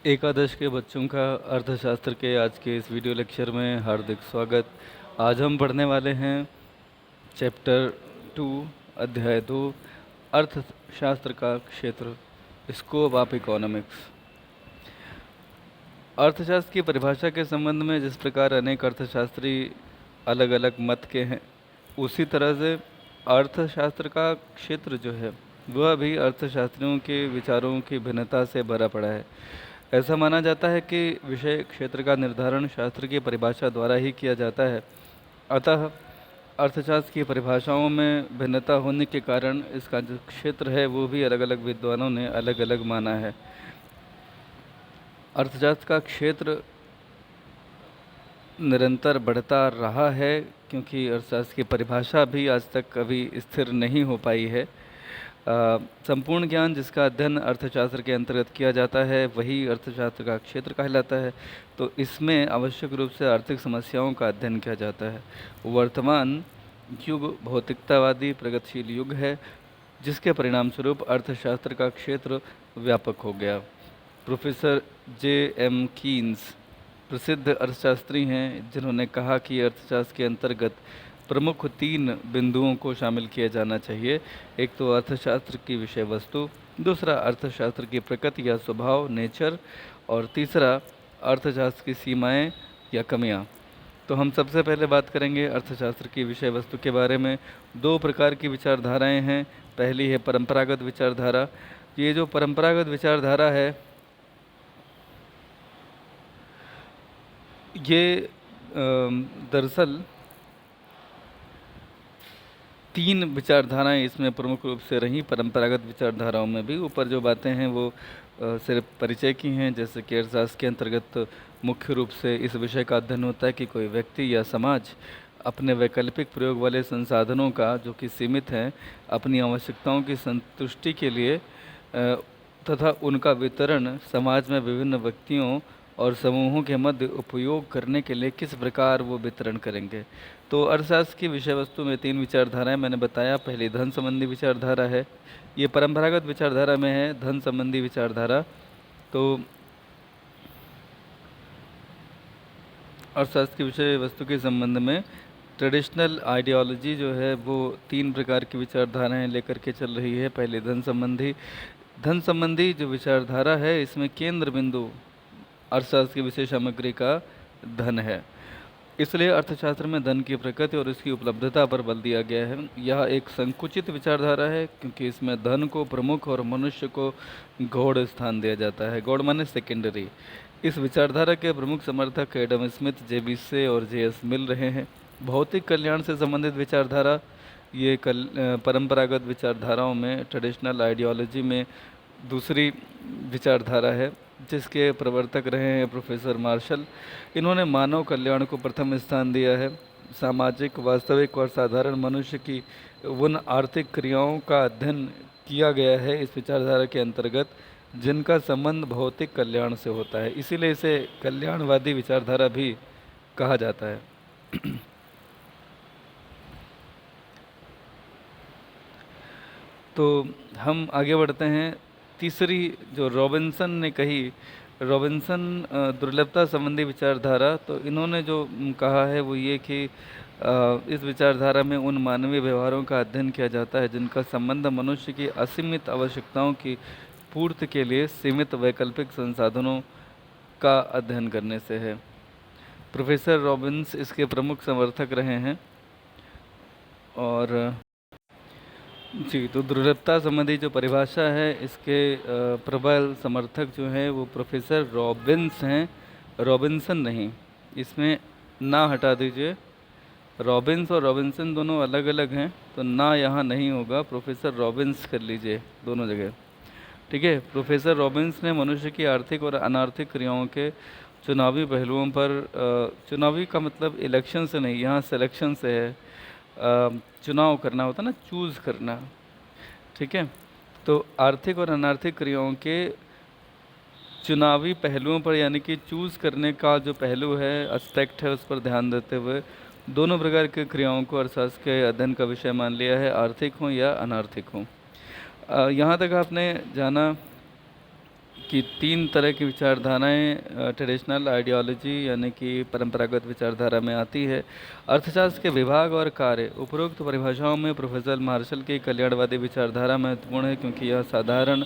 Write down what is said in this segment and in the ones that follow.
एकादश के बच्चों का अर्थशास्त्र के आज के इस वीडियो लेक्चर में हार्दिक स्वागत। आज हम पढ़ने वाले हैं चैप्टर 2 अध्याय 2 अर्थशास्त्र का क्षेत्र, स्कोप ऑफ इकोनॉमिक्स। अर्थशास्त्र की परिभाषा के संबंध में जिस प्रकार अनेक अर्थशास्त्री अलग अलग मत के हैं, उसी तरह से अर्थशास्त्र का क्षेत्र जो है वह भी अर्थशास्त्रियों के विचारों की भिन्नता से भरा पड़ा है। ऐसा माना जाता है कि विषय क्षेत्र का निर्धारण शास्त्र की परिभाषा द्वारा ही किया जाता है। अतः अर्थशास्त्र की परिभाषाओं में भिन्नता होने के कारण इसका जो क्षेत्र है वो भी अलग अलग विद्वानों ने अलग अलग माना है। अर्थशास्त्र का क्षेत्र निरंतर बढ़ता रहा है क्योंकि अर्थशास्त्र की परिभाषा भी आज तक कभी स्थिर नहीं हो पाई है। संपूर्ण ज्ञान जिसका अध्ययन अर्थशास्त्र के अंतर्गत किया जाता है वही अर्थशास्त्र का क्षेत्र कहलाता है। तो इसमें आवश्यक रूप से आर्थिक समस्याओं का अध्ययन किया जाता है। वर्तमान युग भौतिकतावादी प्रगतिशील युग है, जिसके परिणाम स्वरूप अर्थशास्त्र का क्षेत्र व्यापक हो गया। Professor J.M. कीन्स प्रसिद्ध अर्थशास्त्री हैं, जिन्होंने कहा कि अर्थशास्त्र के अंतर्गत प्रमुख 3 बिंदुओं को शामिल किया जाना चाहिए। एक तो अर्थशास्त्र की विषय वस्तु, दूसरा अर्थशास्त्र की प्रकृति या स्वभाव नेचर, और तीसरा अर्थशास्त्र की सीमाएं या कमियां। तो हम सबसे पहले बात करेंगे अर्थशास्त्र की विषय वस्तु के बारे में। 2 प्रकार की विचारधाराएं हैं। पहली है परंपरागत विचारधारा। ये जो परंपरागत विचारधारा है ये दरअसल 3 विचारधाराएं इसमें प्रमुख रूप से रहीं। परंपरागत विचारधाराओं में भी ऊपर जो बातें हैं वो सिर्फ परिचय की हैं, जैसे कि अर्थशास्त्र के अंतर्गत मुख्य रूप से इस विषय का अध्ययन होता है कि कोई व्यक्ति या समाज अपने वैकल्पिक प्रयोग वाले संसाधनों का, जो कि सीमित हैं, अपनी आवश्यकताओं की संतुष्टि के लिए तथा उनका वितरण समाज में विभिन्न व्यक्तियों और समूहों के मध्य उपयोग करने के लिए किस प्रकार वो वितरण करेंगे। तो अर्थशास्त्र की विषय वस्तु में 3 विचारधाराएं मैंने बताया। पहली धन संबंधी विचारधारा है, ये परंपरागत विचारधारा में है धन संबंधी विचारधारा। तो अर्थशास्त्र की विषय वस्तु के संबंध में ट्रेडिशनल आइडियोलॉजी जो है वो 3 प्रकार की विचारधाराएं लेकर के चल रही है। पहले धन संबंधी जो विचारधारा है, इसमें केंद्र बिंदु अर्थशास्त्र की विषय सामग्री का धन है, इसलिए अर्थशास्त्र में धन की प्रकृति और इसकी उपलब्धता पर बल दिया गया है। यह एक संकुचित विचारधारा है क्योंकि इसमें धन को प्रमुख और मनुष्य को गौड़ स्थान दिया जाता है। गौड़ माने सेकेंडरी। इस विचारधारा के प्रमुख समर्थक एडम स्मिथ, J.B. से और J.S. मिल रहे हैं। भौतिक कल्याण से संबंधित विचारधारा ये परंपरागत विचारधाराओं में, ट्रेडिशनल आइडियोलॉजी में दूसरी विचारधारा है, जिसके प्रवर्तक रहे हैं प्रोफेसर मार्शल। इन्होंने मानव कल्याण को प्रथम स्थान दिया है। सामाजिक, वास्तविक और साधारण मनुष्य की उन आर्थिक क्रियाओं का अध्ययन किया गया है इस विचारधारा के अंतर्गत जिनका संबंध भौतिक कल्याण से होता है, इसीलिए इसे कल्याणवादी विचारधारा भी कहा जाता है। तो हम आगे बढ़ते हैं। तीसरी जो रॉबिन्सन ने कही, रॉबिन्सन दुर्लभता संबंधी विचारधारा, तो इन्होंने जो कहा है वो ये कि इस विचारधारा में उन मानवीय व्यवहारों का अध्ययन किया जाता है जिनका संबंध मनुष्य की असीमित आवश्यकताओं की पूर्ति के लिए सीमित वैकल्पिक संसाधनों का अध्ययन करने से है। प्रोफेसर रॉबिन्स इसके प्रमुख समर्थक रहे हैं। और जी, तो दुर्लभता संबंधी जो परिभाषा है इसके प्रबल समर्थक जो हैं वो प्रोफेसर रॉबिन्स हैं, रॉबिन्सन नहीं। इसमें ना हटा दीजिए, रॉबिन्स और रॉबिन्सन दोनों अलग अलग हैं, तो ना यहाँ नहीं होगा, प्रोफेसर रॉबिन्स कर लीजिए दोनों जगह, ठीक है। प्रोफेसर रॉबिन्स ने मनुष्य की आर्थिक और अनार्थिक क्रियाओं के चुनावी पहलुओं पर, चुनावी का मतलब इलेक्शन से नहीं, यहाँ सिलेक्शन से है, चुनाव करना होता ना, चूज़ करना, ठीक है। तो आर्थिक और अनार्थिक क्रियाओं के चुनावी पहलुओं पर, यानी कि चूज़ करने का जो पहलू है, एस्पेक्ट है, उस पर ध्यान देते हुए दोनों प्रकार की क्रियाओं को अर्थशास्त्र के अध्ययन का विषय मान लिया है, आर्थिक हों या अनार्थिक हों। यहाँ तक आपने जाना कि तीन तरह की विचारधाराएं ट्रेडिशनल आइडियोलॉजी यानी कि परंपरागत विचारधारा में आती है। अर्थशास्त्र के विभाग और कार्य। उपरोक्त परिभाषाओं में प्रोफेसर मार्शल की कल्याणवादी विचारधारा महत्वपूर्ण है क्योंकि यह साधारण,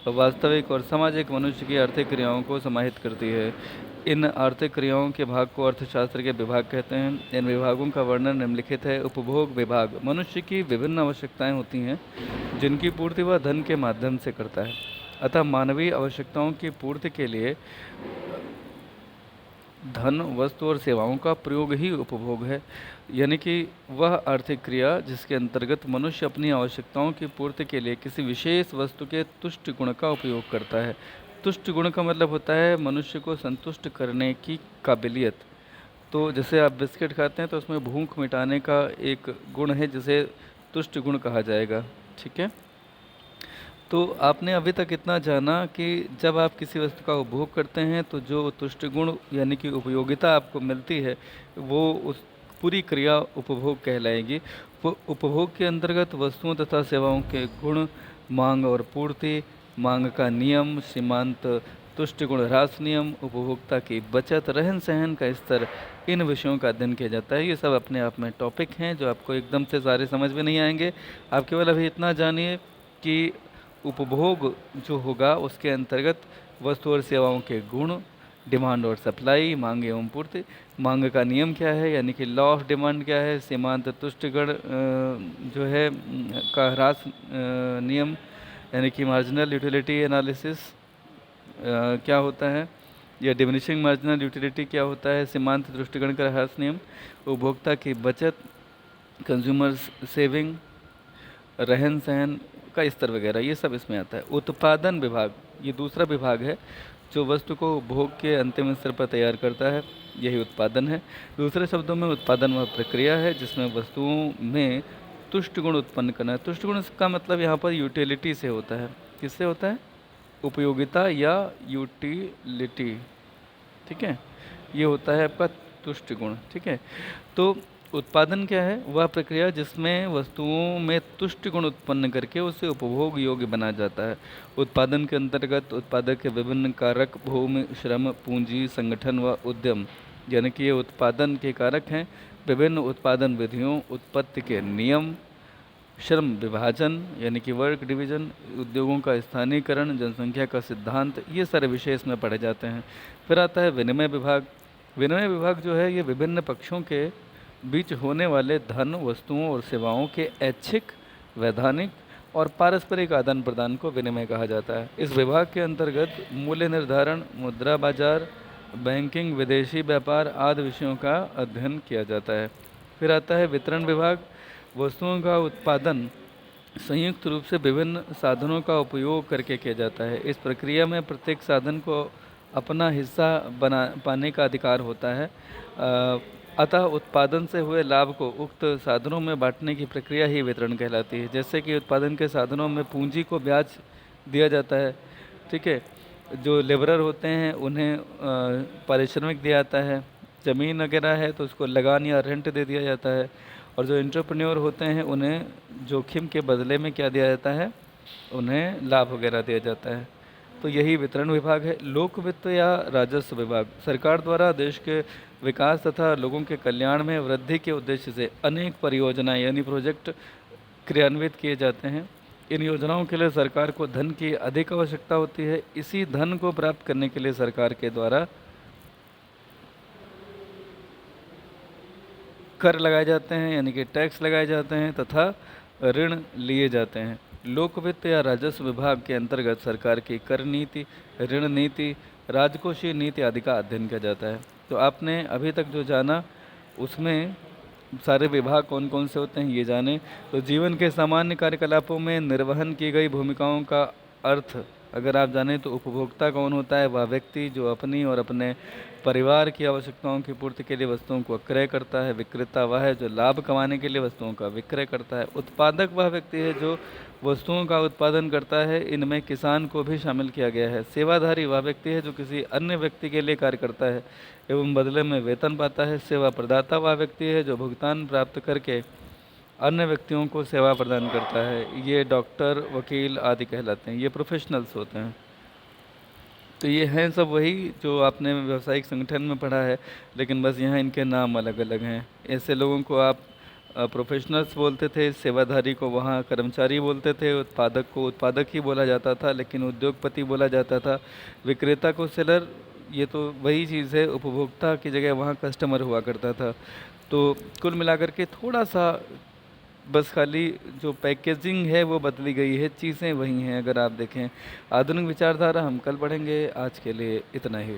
वास्तविक और सामाजिक मनुष्य की आर्थिक क्रियाओं को समाहित करती है। इन आर्थिक क्रियाओं के भाग को अर्थशास्त्र के विभाग कहते हैं। इन विभागों का वर्णन निम्नलिखित है। उपभोग विभाग। मनुष्य की विभिन्न आवश्यकताएं होती हैं जिनकी पूर्ति वह धन के माध्यम से करता है, अतः मानवीय आवश्यकताओं की पूर्ति के लिए धन, वस्तु और सेवाओं का प्रयोग ही उपभोग है। यानी कि वह आर्थिक क्रिया जिसके अंतर्गत मनुष्य अपनी आवश्यकताओं की पूर्ति के लिए किसी विशेष वस्तु के तुष्ट गुण का उपयोग करता है। तुष्ट गुण का मतलब होता है मनुष्य को संतुष्ट करने की काबिलियत। तो जैसे आप बिस्किट खाते हैं तो उसमें भूख मिटाने का एक गुण है जिसे तुष्ट गुण कहा जाएगा। ठीक है, तो आपने अभी तक इतना जाना कि जब आप किसी वस्तु का उपभोग करते हैं तो जो तुष्ट गुण यानी कि उपयोगिता आपको मिलती है वो उस पूरी क्रिया उपभोग कहलाएगी। वो उपभोग के अंतर्गत वस्तुओं तथा सेवाओं के गुण, मांग और पूर्ति, मांग का नियम, सीमांत, तुष्ट गुण ह्रास नियम, उपभोक्ता की बचत, रहन सहन का स्तर, इन विषयों का अध्ययन किया जाता है। ये सब अपने आप में टॉपिक हैं जो आपको एकदम से सारे समझ में नहीं आएंगे। आप केवल अभी इतना जानिए कि उपभोग जो होगा उसके अंतर्गत वस्तु और सेवाओं के गुण, डिमांड और सप्लाई, मांग एवं पूर्ति, मांग का नियम क्या है यानी कि लॉ ऑफ डिमांड क्या है, सीमांत तुष्टिगण जो है का ह्रास नियम यानी कि मार्जिनल यूटिलिटी एनालिसिस क्या होता है, या डिमिनिशिंग मार्जिनल यूटिलिटी क्या होता है, सीमांत दृष्टिगण का ह्रास नियम, उपभोक्ता की बचत, कंज्यूमर सेविंग, रहन सहन का स्तर वगैरह, ये सब इसमें आता है। उत्पादन विभाग, ये दूसरा विभाग है जो वस्तु को उपभोग के अंतिम स्तर पर तैयार करता है, यही उत्पादन है। दूसरे शब्दों में उत्पादन वह प्रक्रिया है जिसमें वस्तुओं में तुष्ट गुण उत्पन्न करना है। तुष्ट गुण का मतलब यहाँ पर यूटिलिटी से होता है। किससे होता है? उपयोगिता या यूटिलिटी। ठीक है, ये होता है आपका तुष्ट गुण। ठीक है, तो उत्पादन क्या है? वह प्रक्रिया जिसमें वस्तुओं में तुष्ट गुण उत्पन्न करके उसे उपभोग योग्य बनाया जाता है। उत्पादन के अंतर्गत उत्पादक के विभिन्न कारक भूमि, श्रम, पूंजी, संगठन व उद्यम, यानी कि ये उत्पादन के कारक हैं। विभिन्न उत्पादन विधियों, उत्पत्ति के नियम, श्रम विभाजन यानी कि वर्क डिवीजन, उद्योगों का स्थानीयकरण, जनसंख्या का सिद्धांत, ये सारे विषय इसमें पढ़े जाते हैं। फिर आता है विनिमय विभाग। विनिमय विभाग जो है ये विभिन्न पक्षों के बीच होने वाले धन, वस्तुओं और सेवाओं के ऐच्छिक, वैधानिक और पारस्परिक आदान प्रदान को विनिमय कहा जाता है। इस विभाग के अंतर्गत मूल्य निर्धारण, मुद्रा बाजार, बैंकिंग, विदेशी व्यापार आदि विषयों का अध्ययन किया जाता है। फिर आता है वितरण विभाग। वस्तुओं का उत्पादन संयुक्त रूप से विभिन्न साधनों का उपयोग करके किया जाता है। इस प्रक्रिया में प्रत्येक साधन को अपना हिस्सा पाने का अधिकार होता है। अतः उत्पादन से हुए लाभ को उक्त साधनों में बांटने की प्रक्रिया ही वितरण कहलाती है। जैसे कि उत्पादन के साधनों में पूंजी को ब्याज दिया जाता है। ठीक है, जो लेबरर होते हैं उन्हें पारिश्रमिक दिया जाता है। ज़मीन वगैरह है तो उसको लगान या रेंट दे दिया जाता है। और जो एंटरप्रेन्योर होते हैं उन्हें जोखिम के बदले में क्या दिया जाता है? उन्हें लाभ वगैरह दिया जाता है। तो यही वितरण विभाग है। लोक वित्त या राजस्व विभाग। सरकार द्वारा देश के विकास तथा लोगों के कल्याण में वृद्धि के उद्देश्य से अनेक परियोजनाएं यानी प्रोजेक्ट क्रियान्वित किए जाते हैं। इन योजनाओं के लिए सरकार को धन की अधिक आवश्यकता होती है। इसी धन को प्राप्त करने के लिए सरकार के द्वारा कर लगाए जाते हैं यानी कि टैक्स लगाए जाते हैं तथा ऋण लिए जाते हैं। लोक वित्त या राजस्व विभाग के अंतर्गत सरकार की कर नीति, ऋण नीति, राजकोषीय नीति आदि का अध्ययन किया जाता है। तो आपने अभी तक जो जाना उसमें सारे विभाग कौन कौन से होते हैं ये जाने। तो जीवन के सामान्य कार्यकलापों में निर्वहन की गई भूमिकाओं का अर्थ अगर आप जानें तो उपभोक्ता कौन होता है? वह व्यक्ति जो अपनी और अपने परिवार की आवश्यकताओं की पूर्ति के लिए वस्तुओं को क्रय करता है। विक्रेता वह है जो लाभ कमाने के लिए वस्तुओं का विक्रय करता है। उत्पादक वह व्यक्ति है जो वस्तुओं का उत्पादन करता है। इनमें किसान को भी शामिल किया गया है। सेवाधारी वह व्यक्ति है जो किसी अन्य व्यक्ति के लिए कार्य करता है एवं बदले में वेतन पाता है। सेवा प्रदाता वह व्यक्ति है जो भुगतान प्राप्त करके अन्य व्यक्तियों को सेवा प्रदान करता है। ये डॉक्टर, वकील आदि कहलाते हैं। ये प्रोफेशनल्स होते हैं। तो ये हैं सब वही जो आपने व्यावसायिक संगठन में पढ़ा है, लेकिन बस यहाँ इनके नाम अलग अलग हैं। ऐसे लोगों को आप प्रोफेशनल्स बोलते थे, सेवाधारी को वहाँ कर्मचारी बोलते थे, उत्पादक को उत्पादक ही बोला जाता था, लेकिन उद्योगपति बोला जाता था, विक्रेता को सेलर। ये तो वही चीज़ है, उपभोक्ता की जगह वहाँ कस्टमर हुआ करता था। तो कुल मिलाकर के थोड़ा सा बस खाली जो पैकेजिंग है वो बदली गई है, चीज़ें वही हैं अगर आप देखें। आधुनिक विचारधारा हम कल पढ़ेंगे, आज के लिए इतना ही।